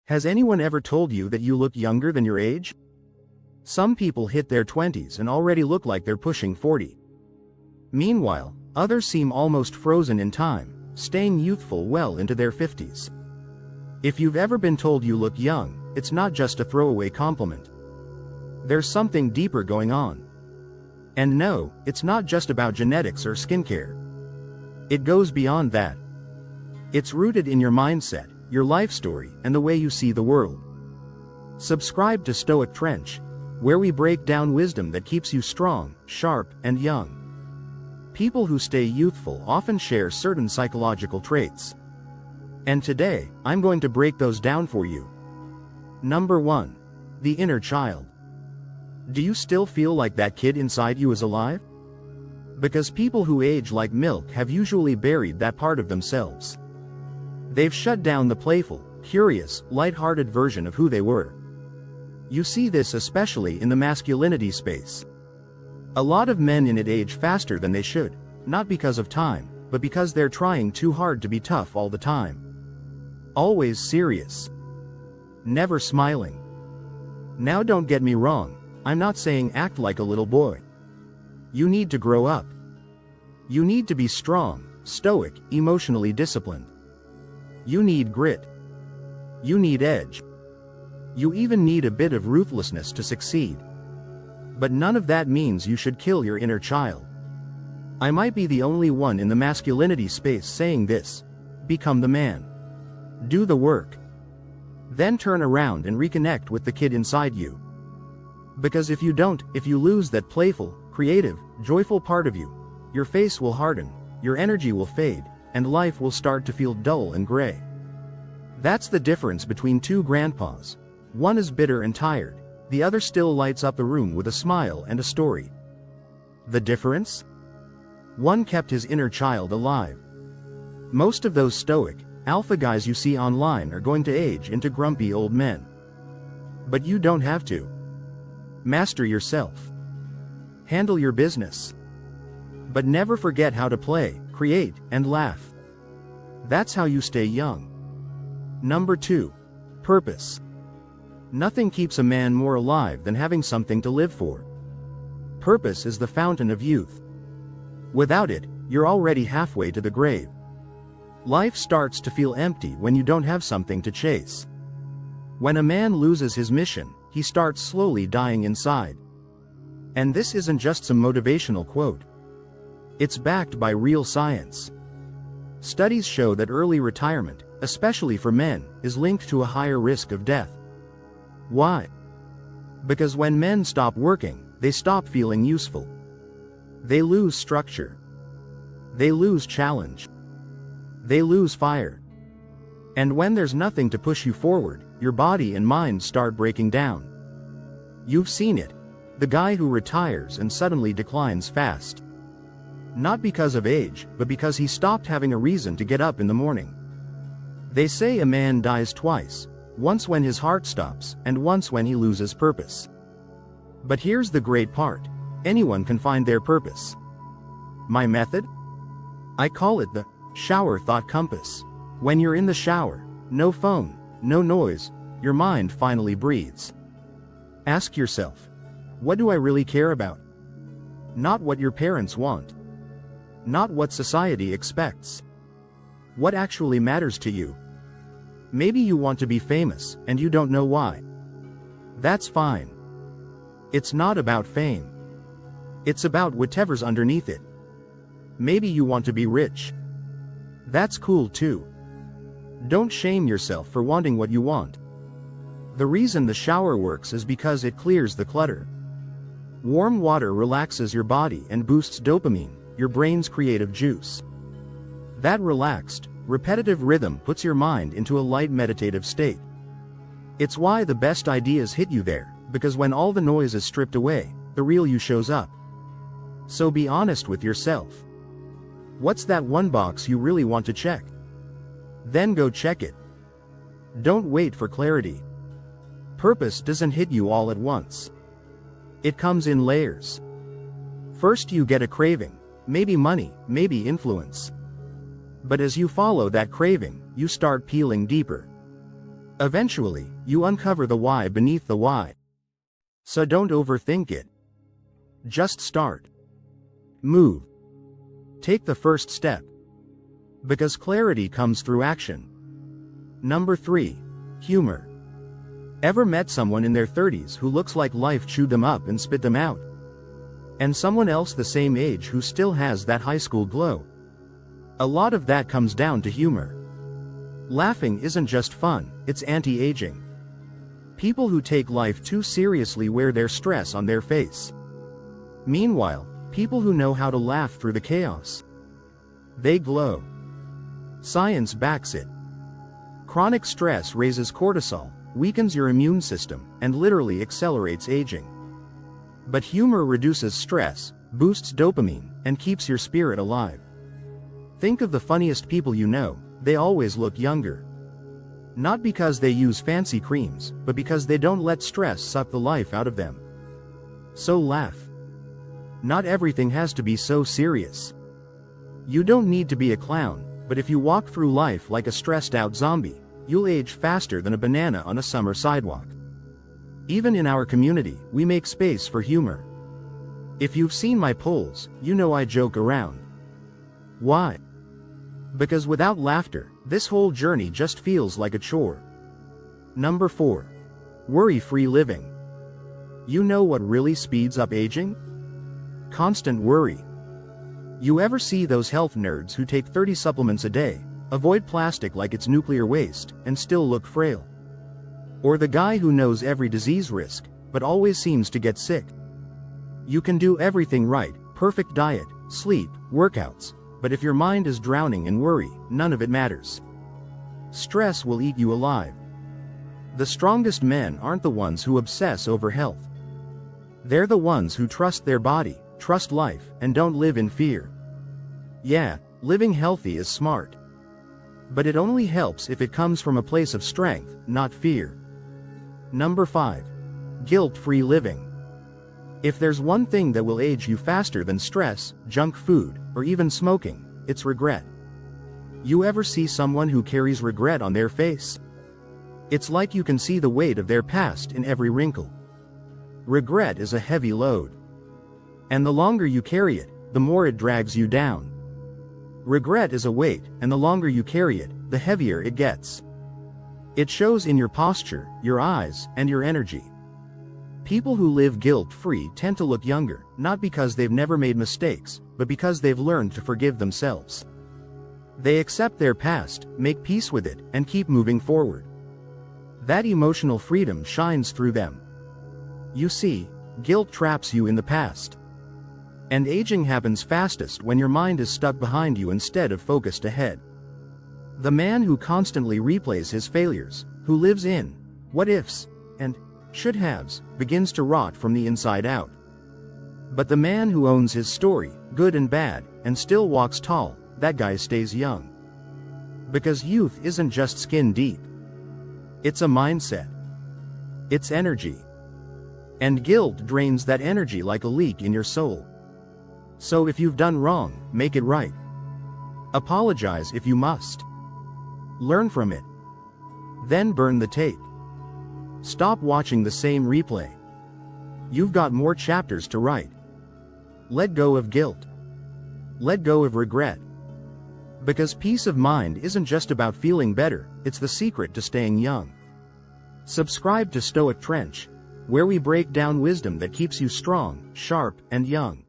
Has anyone ever told you that you look younger than your age? Some people hit their 20s and already look like they're pushing 40. Meanwhile, others seem almost frozen in time, staying youthful well into their 50s. If you've ever been told you look young, it's not just a throwaway compliment. There's something deeper going on. And no, it's not just about genetics or skincare. It goes beyond that. It's rooted in your mindset, your life story, and the way you see the world. Subscribe to Stoic Trench, where we break down wisdom that keeps you strong, sharp, and young. People who stay youthful often share certain psychological traits. And today, I'm going to break those down for you. Number 1. The inner child. Do you still feel like that kid inside you is alive? Because people who age like milk have usually buried that part of themselves. They've shut down the playful, curious, light-hearted version of who they were. You see this especially in the masculinity space. A lot of men in it age faster than they should, not because of time, but because they're trying too hard to be tough all the time. Always serious. Never smiling. Now don't get me wrong, I'm not saying act like a little boy. You need to grow up. You need to be strong, stoic, emotionally disciplined. You need grit. You need edge. You even need a bit of ruthlessness to succeed. But none of that means you should kill your inner child. I might be the only one in the masculinity space saying this. Become the man. Do the work. Then turn around and reconnect with the kid inside you. Because if you don't, if you lose that playful, creative, joyful part of you, your face will harden, your energy will fade, and life will start to feel dull and gray. That's the difference between two grandpas. One is bitter and tired, the other still lights up the room with a smile and a story. The difference? One kept his inner child alive. Most of those stoic, alpha guys you see online are going to age into grumpy old men. But you don't have to. Master yourself. Handle your business. But never forget how to play, create, and laugh. That's how you stay young. Number 2. Purpose. Nothing keeps a man more alive than having something to live for. Purpose is the fountain of youth. Without it, you're already halfway to the grave. Life starts to feel empty when you don't have something to chase. When a man loses his mission, he starts slowly dying inside. And this isn't just some motivational quote. It's backed by real science. Studies show that early retirement, especially for men, is linked to a higher risk of death. Why? Because when men stop working, they stop feeling useful. They lose structure. They lose challenge. They lose fire. And when there's nothing to push you forward, your body and mind start breaking down. You've seen it. The guy who retires and suddenly declines fast. Not because of age, but because he stopped having a reason to get up in the morning. They say a man dies twice, once when his heart stops, and once when he loses purpose. But here's the great part. Anyone can find their purpose. My method? I call it the shower thought compass. When you're in the shower, no phone, no noise, your mind finally breathes. Ask yourself, what do I really care about? Not what your parents want. Not what society expects. What actually matters to you? Maybe you want to be famous, and you don't know why. That's fine. It's not about fame. It's about whatever's underneath it. Maybe you want to be rich. That's cool too. Don't shame yourself for wanting what you want. The reason the shower works is because it clears the clutter. Warm water relaxes your body and boosts dopamine, your brain's creative juice. That relaxed, repetitive rhythm puts your mind into a light meditative state. It's why the best ideas hit you there, because when all the noise is stripped away, the real you shows up. So be honest with yourself. What's that one box you really want to check? Then go check it. Don't wait for clarity. Purpose doesn't hit you all at once. It comes in layers. First you get a craving, maybe money, maybe influence. But as you follow that craving, you start peeling deeper. Eventually, you uncover the why beneath the why. So don't overthink it. Just start. Move. Take the first step. Because clarity comes through action. Number 3. Humor. Ever met someone in their 30s who looks like life chewed them up and spit them out? And someone else the same age who still has that high school glow? A lot of that comes down to humor. Laughing isn't just fun, it's anti-aging. People who take life too seriously wear their stress on their face. Meanwhile, people who know how to laugh through the chaos, they glow. Science backs it. Chronic stress raises cortisol, weakens your immune system, and literally accelerates aging. But humor reduces stress, boosts dopamine, and keeps your spirit alive. Think of the funniest people you know, they always look younger. Not because they use fancy creams, but because they don't let stress suck the life out of them. So laugh. Not everything has to be so serious. You don't need to be a clown, but if you walk through life like a stressed out zombie, you'll age faster than a banana on a summer sidewalk. Even in our community, we make space for humor. If you've seen my polls, you know I joke around. Why? Because without laughter, this whole journey just feels like a chore. Number 4. Worry-free living. You know what really speeds up aging? Constant worry. You ever see those health nerds who take 30 supplements a day, avoid plastic like it's nuclear waste, and still look frail? Or the guy who knows every disease risk, but always seems to get sick? You can do everything right, perfect diet, sleep, workouts, but if your mind is drowning in worry, none of it matters. Stress will eat you alive. The strongest men aren't the ones who obsess over health. They're the ones who trust their body, trust life, and don't live in fear. Yeah, living healthy is smart. But it only helps if it comes from a place of strength, not fear. Number 5. Guilt-free living. If there's one thing that will age you faster than stress, junk food, or even smoking, it's regret. You ever see someone who carries regret on their face? It's like you can see the weight of their past in every wrinkle. Regret is a heavy load. And the longer you carry it, the more it drags you down. Regret is a weight, and the longer you carry it, the heavier it gets. It shows in your posture, your eyes, and your energy. People who live guilt-free tend to look younger, not because they've never made mistakes, but because they've learned to forgive themselves. They accept their past, make peace with it, and keep moving forward. That emotional freedom shines through them. You see, guilt traps you in the past. And aging happens fastest when your mind is stuck behind you instead of focused ahead. The man who constantly replays his failures, who lives in what ifs and should-haves, begins to rot from the inside out. But the man who owns his story, good and bad, and still walks tall, that guy stays young. Because youth isn't just skin deep. It's a mindset. It's energy. And guilt drains that energy like a leak in your soul. So if you've done wrong, make it right. Apologize if you must. Learn from it. Then burn the tape. Stop watching the same replay. You've got more chapters to write. Let go of guilt. Let go of regret. Because peace of mind isn't just about feeling better, it's the secret to staying young. Subscribe to Stoic Trench, where we break down wisdom that keeps you strong, sharp, and young.